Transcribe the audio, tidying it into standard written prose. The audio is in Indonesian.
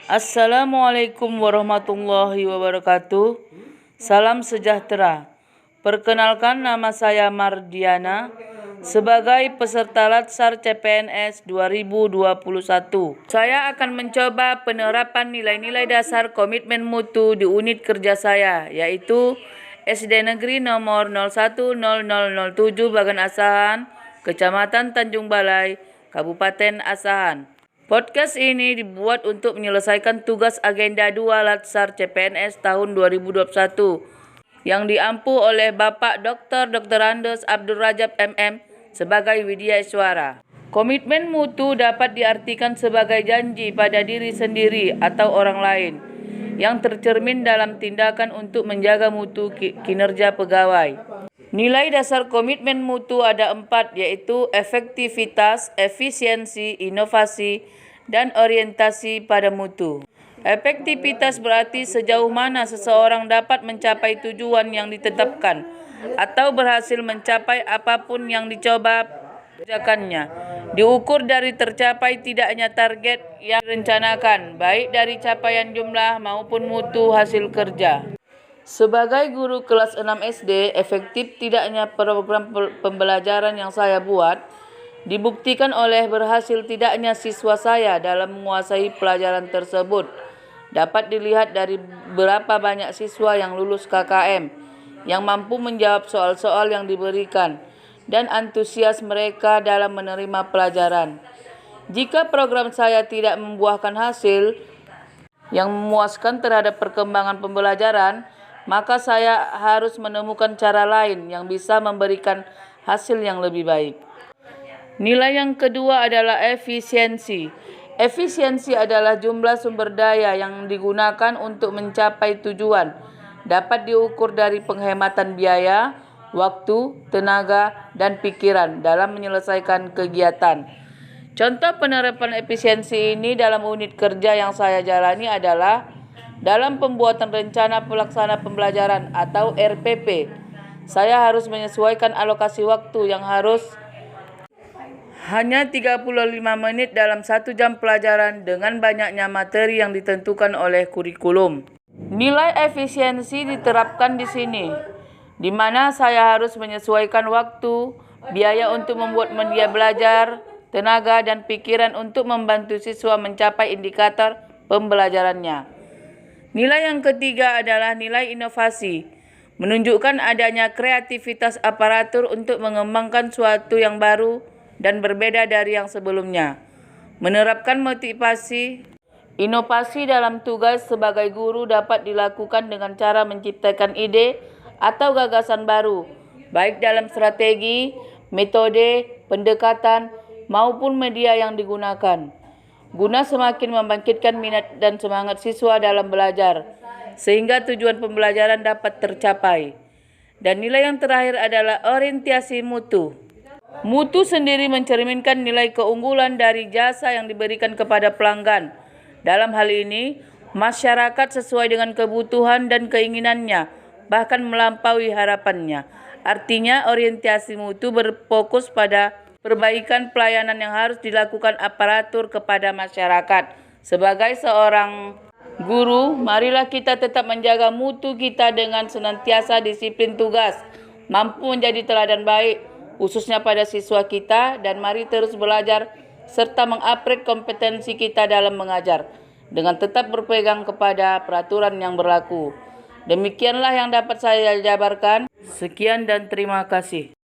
Assalamualaikum warahmatullahi wabarakatuh. Salam sejahtera. Perkenalkan, nama saya Mardiana sebagai peserta Latsar CPNS 2021. Saya akan mencoba penerapan nilai-nilai dasar komitmen mutu di unit kerja saya, yaitu SD Negeri nomor 010007 Bagan Asahan, Kecamatan Tanjung Balai, Kabupaten Asahan. Podcast ini dibuat untuk menyelesaikan tugas agenda 2 Latsar CPNS tahun 2021 yang diampu oleh Bapak Dr. Andes Abdul Rajab MM sebagai Widya Iswara. Komitmen mutu dapat diartikan sebagai janji pada diri sendiri atau orang lain yang tercermin dalam tindakan untuk menjaga mutu kinerja pegawai. Nilai dasar komitmen mutu ada 4, yaitu efektivitas, efisiensi, inovasi, dan orientasi pada mutu. Efektivitas berarti sejauh mana seseorang dapat mencapai tujuan yang ditetapkan atau berhasil mencapai apapun yang dicoba kerjakannya. Diukur dari tercapai tidaknya target yang direncanakan, baik dari capaian jumlah maupun mutu hasil kerja. Sebagai guru kelas 6 SD, efektif tidaknya program pembelajaran yang saya buat dibuktikan oleh berhasil tidaknya siswa saya dalam menguasai pelajaran tersebut. Dapat dilihat dari berapa banyak siswa yang lulus KKM, yang mampu menjawab soal-soal yang diberikan, dan antusias mereka dalam menerima pelajaran. Jika program saya tidak membuahkan hasil yang memuaskan terhadap perkembangan pembelajaran, maka saya harus menemukan cara lain yang bisa memberikan hasil yang lebih baik. Nilai yang kedua adalah efisiensi. Efisiensi adalah jumlah sumber daya yang digunakan untuk mencapai tujuan. Dapat diukur dari penghematan biaya, waktu, tenaga, dan pikiran dalam menyelesaikan kegiatan. Contoh penerapan efisiensi ini dalam unit kerja yang saya jalani adalah dalam pembuatan rencana pelaksana pembelajaran atau RPP. Saya harus menyesuaikan alokasi waktu yang harus hanya 35 menit dalam 1 jam pelajaran dengan banyaknya materi yang ditentukan oleh kurikulum. Nilai efisiensi diterapkan di sini, di mana saya harus menyesuaikan waktu, biaya untuk membuat media belajar, tenaga, dan pikiran untuk membantu siswa mencapai indikator pembelajarannya. Nilai yang ketiga adalah nilai inovasi, menunjukkan adanya kreativitas aparatur untuk mengembangkan suatu yang baru dan berbeda dari yang sebelumnya. Menerapkan motivasi. Inovasi dalam tugas sebagai guru dapat dilakukan dengan cara menciptakan ide atau gagasan baru, baik dalam strategi, metode, pendekatan, maupun media yang digunakan, guna semakin membangkitkan minat dan semangat siswa dalam belajar, sehingga tujuan pembelajaran dapat tercapai. Dan nilai yang terakhir adalah orientasi mutu. Mutu sendiri mencerminkan nilai keunggulan dari jasa yang diberikan kepada pelanggan. Dalam hal ini, masyarakat sesuai dengan kebutuhan dan keinginannya, bahkan melampaui harapannya. Artinya, orientasi mutu berfokus pada perbaikan pelayanan yang harus dilakukan aparatur kepada masyarakat. Sebagai seorang guru, marilah kita tetap menjaga mutu kita dengan senantiasa disiplin tugas, mampu menjadi teladan baik, khususnya pada siswa kita, dan mari terus belajar serta mengupgrade kompetensi kita dalam mengajar, dengan tetap berpegang kepada peraturan yang berlaku. Demikianlah yang dapat saya jabarkan. Sekian dan terima kasih.